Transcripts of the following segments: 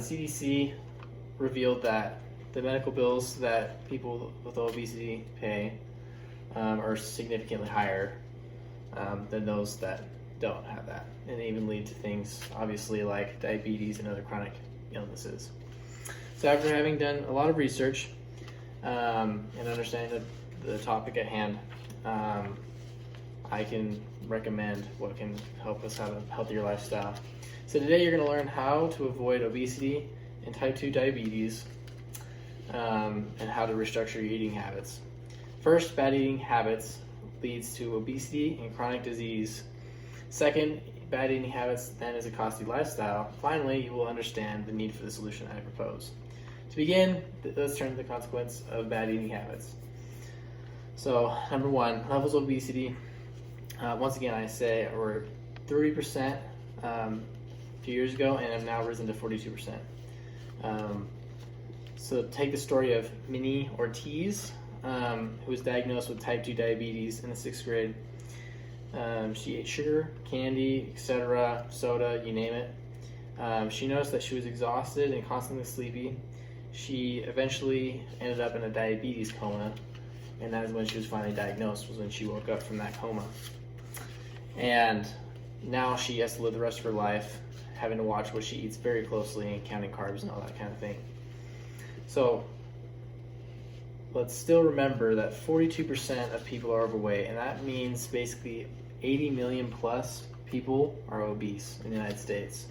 CDC revealed that the medical bills that people with obesity pay are significantly higher than those that don't have that, and they even lead to things obviously like diabetes and other chronic illnesses. So after having done a lot of research and understanding the topic at hand, I can recommend what can help us have a healthier lifestyle. So today you're going to learn how to avoid obesity and type 2 diabetes and how to restructure your eating habits. First, bad eating habits leads to obesity and chronic disease. Second, bad eating habits then is a costly lifestyle. Finally, you will understand the need for the solution I propose. To begin, let's turn to the consequence of bad eating habits. So, number one, levels of obesity. Once again, I say were 30% a few years ago and have now risen to 42%. So take the story of Minnie Ortiz, who was diagnosed with type 2 diabetes in the 6th grade. She ate sugar, candy, etc., soda, you name it. She noticed that she was exhausted and constantly sleepy. She eventually ended up in a diabetes coma, and that is when she was finally diagnosed, was when she woke up from that coma. And now she has to live the rest of her life having to watch what she eats very closely and counting carbs and all that kind of thing. So let's still remember that 42% of people are overweight, and that means basically 80 million plus people are obese in the United States.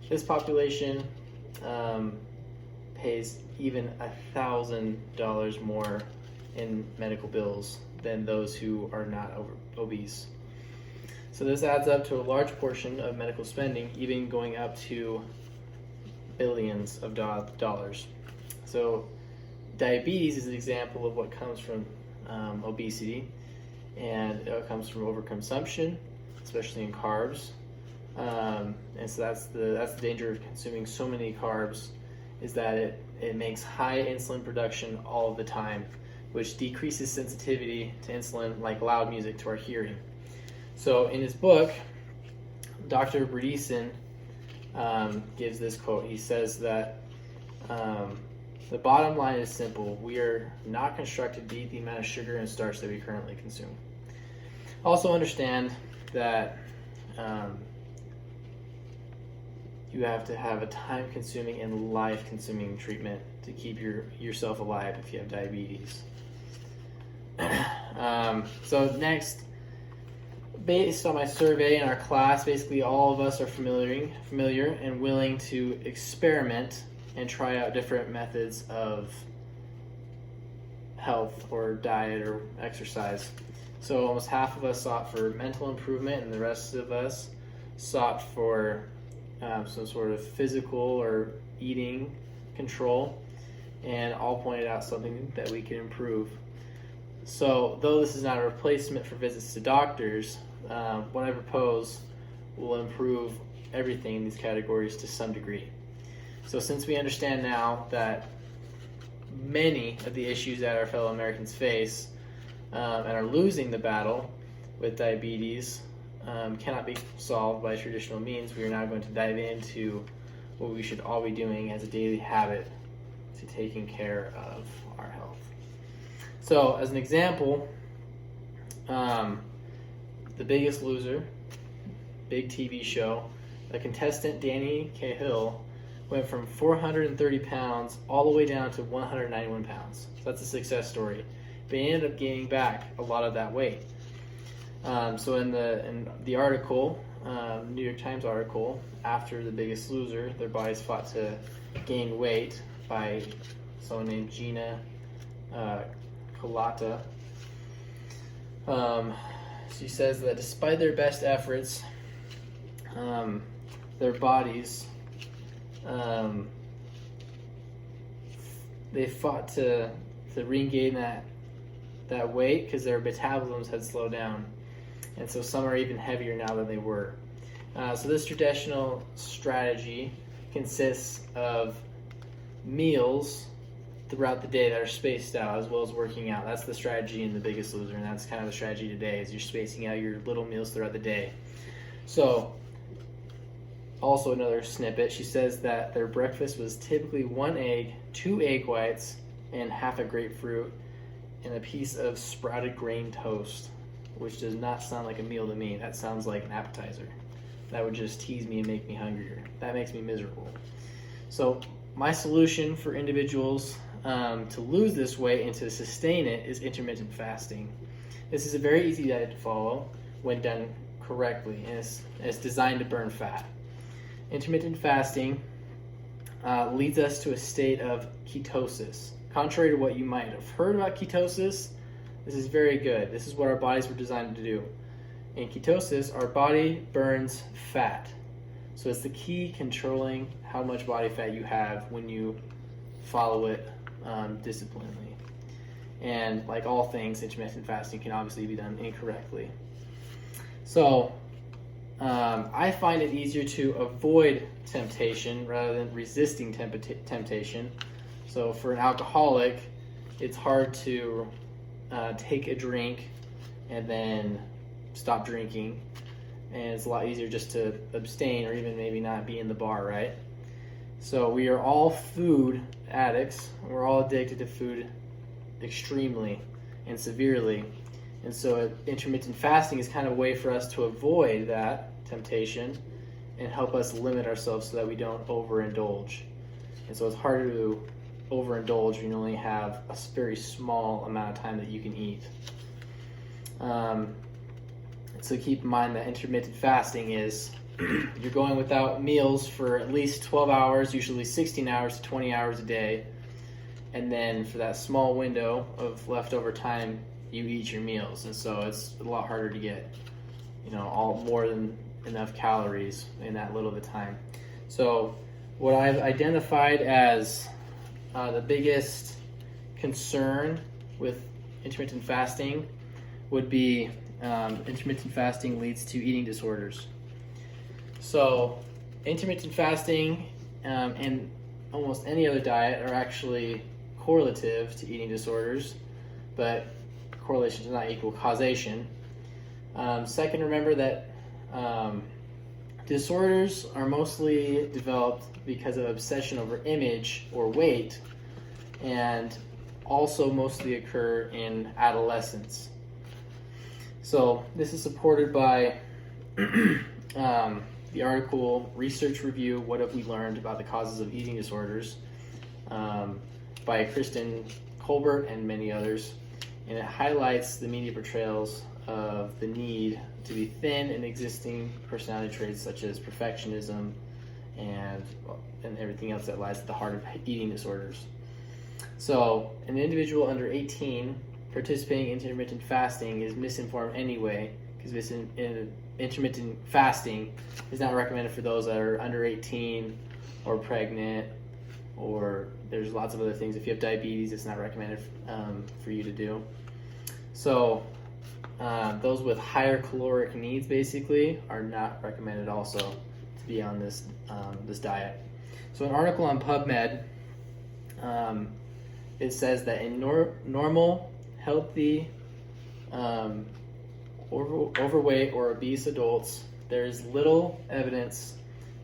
This population pays even $1,000 more in medical bills than those who are not obese. So this adds up to a large portion of medical spending, even going up to billions of dollars. So diabetes is an example of what comes from obesity, and it comes from overconsumption, especially in carbs. And so that's the danger of consuming so many carbs, is that it makes high insulin production all the time, which decreases sensitivity to insulin like loud music to our hearing. So in his book, Dr. Bredesen gives this quote. He says that the bottom line is simple. We are not constructed to eat the amount of sugar and starch that we currently consume. Also understand that you have to have a time-consuming and life-consuming treatment to keep yourself alive if you have diabetes. So next, based on my survey in our class, basically all of us are familiar and willing to experiment and try out different methods of health or diet or exercise. So almost half of us sought for mental improvement, and the rest of us sought for some sort of physical or eating control, and all pointed out something that we can improve. So though this is not a replacement for visits to doctors, what I propose will improve everything in these categories to some degree. So since we understand now that many of the issues that our fellow Americans face and are losing the battle with diabetes cannot be solved by traditional means, we are now going to dive into what we should all be doing as a daily habit to taking care of our health. So as an example, The Biggest Loser, big TV show, the contestant Danny Cahill went from 430 pounds all the way down to 191 pounds. So that's a success story. But he ended up gaining back a lot of that weight. So in the article, New York Times article, after The Biggest Loser, their bodies fought to gain weight by someone named Gina Colata. She says that despite their best efforts, their bodies, they fought to regain that weight because their metabolisms had slowed down, and so some are even heavier now than they were. So this traditional strategy consists of meals throughout the day that are spaced out, as well as working out. That's the strategy in The Biggest Loser, and that's kind of the strategy today, is you're spacing out your little meals throughout the day. So also another snippet. She says that their breakfast was typically 1 egg, 2 egg whites, and half a grapefruit, and a piece of sprouted grain toast, which does not sound like a meal to me. That sounds like an appetizer. That would just tease me and make me hungrier. That makes me miserable. So my solution for individuals to lose this weight and to sustain it is intermittent fasting. This is a very easy diet to follow when done correctly, and it's designed to burn fat. Intermittent fasting leads us to a state of ketosis. Contrary to what you might have heard about ketosis, this is very good. This is what our bodies were designed to do. In ketosis, our body burns fat. So it's the key controlling how much body fat you have when you follow it disciplinedly. And like all things, intermittent fasting can obviously be done incorrectly. So I find it easier to avoid temptation rather than resisting temptation. So for an alcoholic, it's hard to take a drink and then stop drinking, and it's a lot easier just to abstain or even maybe not be in the bar, right? So we are all food addicts. We're all addicted to food extremely and severely, and so intermittent fasting is kind of a way for us to avoid that temptation and help us limit ourselves so that we don't overindulge. And so it's harder to overindulge when you only have a very small amount of time that you can eat. So keep in mind that intermittent fasting is you're going without meals for at least 12 hours, usually 16 hours to 20 hours a day. And then for that small window of leftover time, you eat your meals. And so it's a lot harder to get, all more than enough calories in that little bit of time. So what I've identified as the biggest concern with intermittent fasting would be intermittent fasting leads to eating disorders. So intermittent fasting and almost any other diet are actually correlative to eating disorders, but correlation does not equal causation. Second, remember that disorders are mostly developed because of obsession over image or weight, and also mostly occur in adolescence. So this is supported by the article Research Review, What Have We Learned About the Causes of Eating Disorders, by Kristen Colbert and many others. And it highlights the media portrayals of the need to be thin and existing personality traits such as perfectionism and everything else that lies at the heart of eating disorders. So an individual under 18 participating in intermittent fasting is misinformed anyway, because intermittent fasting is not recommended for those that are under 18 or pregnant, or there's lots of other things. If you have diabetes, it's not recommended for you to do. So those with higher caloric needs basically are not recommended also to be on this diet. So an article on PubMed, it says that in normal, healthy, overweight or obese adults, there is little evidence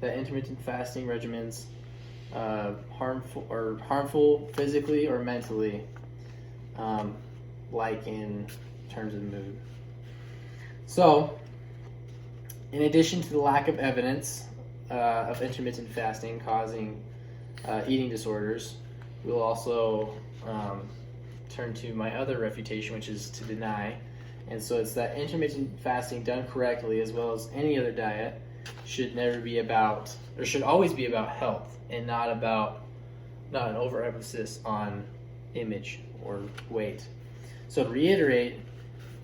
that intermittent fasting regimens harmful physically or mentally, like in terms of mood. So, in addition to the lack of evidence of intermittent fasting causing eating disorders, we'll also turn to my other refutation, which is to deny. And so it's that intermittent fasting done correctly, as well as any other diet, should always be about health and not an overemphasis on image or weight. So to reiterate,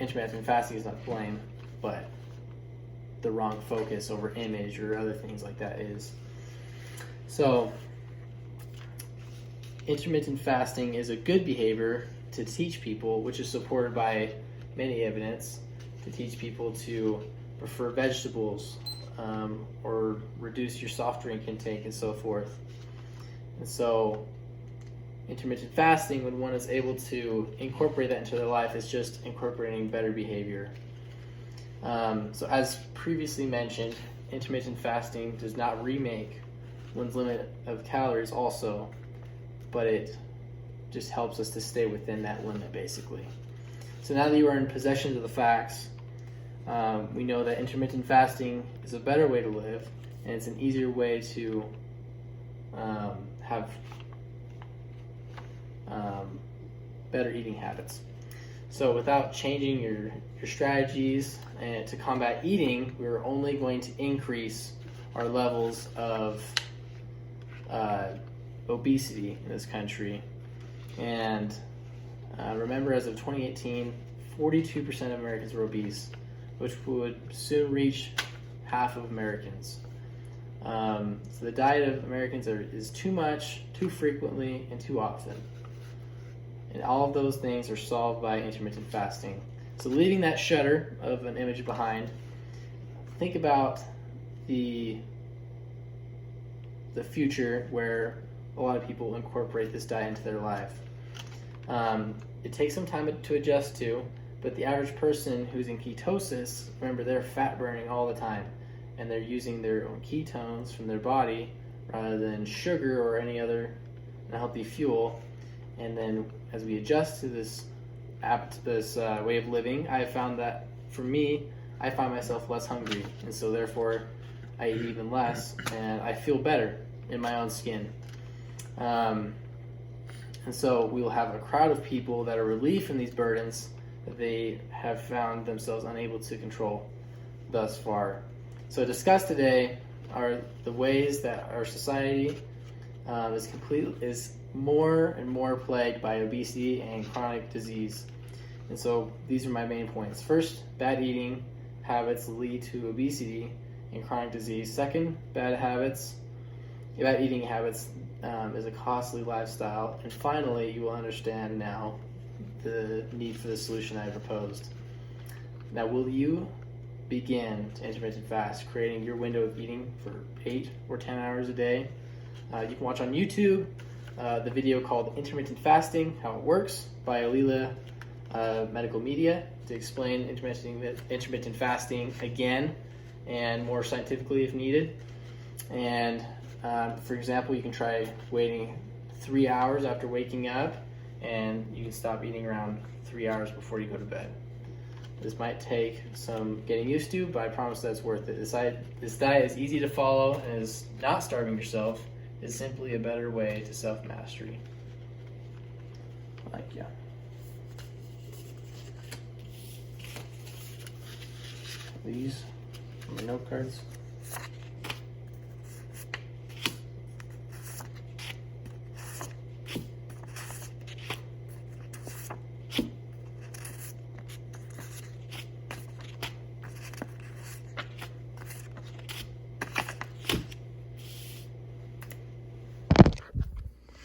intermittent fasting is not to blame, but the wrong focus over image or other things like that is. So intermittent fasting is a good behavior to teach people, which is supported by many evidence, to teach people to prefer vegetables or reduce your soft drink intake and so forth. And so intermittent fasting, when one is able to incorporate that into their life, is just incorporating better behavior. So as previously mentioned, intermittent fasting does not remake one's limit of calories also, but it just helps us to stay within that limit, basically. So now that you are in possession of the facts, we know that intermittent fasting is a better way to live, and it's an easier way to have better eating habits. So without changing your strategies and to combat eating, we're only going to increase our levels of obesity in this country. And remember, as of 2018, 42% of Americans were obese, which would soon reach half of Americans. So the diet of Americans is too much, too frequently, and too often. And all of those things are solved by intermittent fasting. So leaving that shutter of an image behind, think about the future where a lot of people incorporate this diet into their life. It takes some time to adjust to, but the average person who's in ketosis, remember, they're fat burning all the time, and they're using their own ketones from their body rather than sugar or any other unhealthy fuel. And then as we adjust to this way of living, I have found that for me, I find myself less hungry, and so therefore I eat even less, and I feel better in my own skin. And so we will have a crowd of people that are relieved from these burdens that they have found themselves unable to control thus far. So discussed today are the ways that our society is more and more plagued by obesity and chronic disease. And so these are my main points. First, bad eating habits lead to obesity and chronic disease. Second, bad eating habits is a costly lifestyle. And finally, you will understand now the need for the solution I proposed. Now, will you begin to intermittent fast, creating your window of eating for 8 or 10 hours a day? You can watch on YouTube the video called Intermittent Fasting, How It Works by Alila Medical Media to explain intermittent fasting again and more scientifically if needed. And for example, you can try waiting 3 hours after waking up, and you can stop eating around 3 hours before you go to bed. This might take some getting used to, but I promise that it's worth it. This diet is easy to follow and is not starving yourself. It's simply a better way to self-mastery. Yeah. These are my note cards.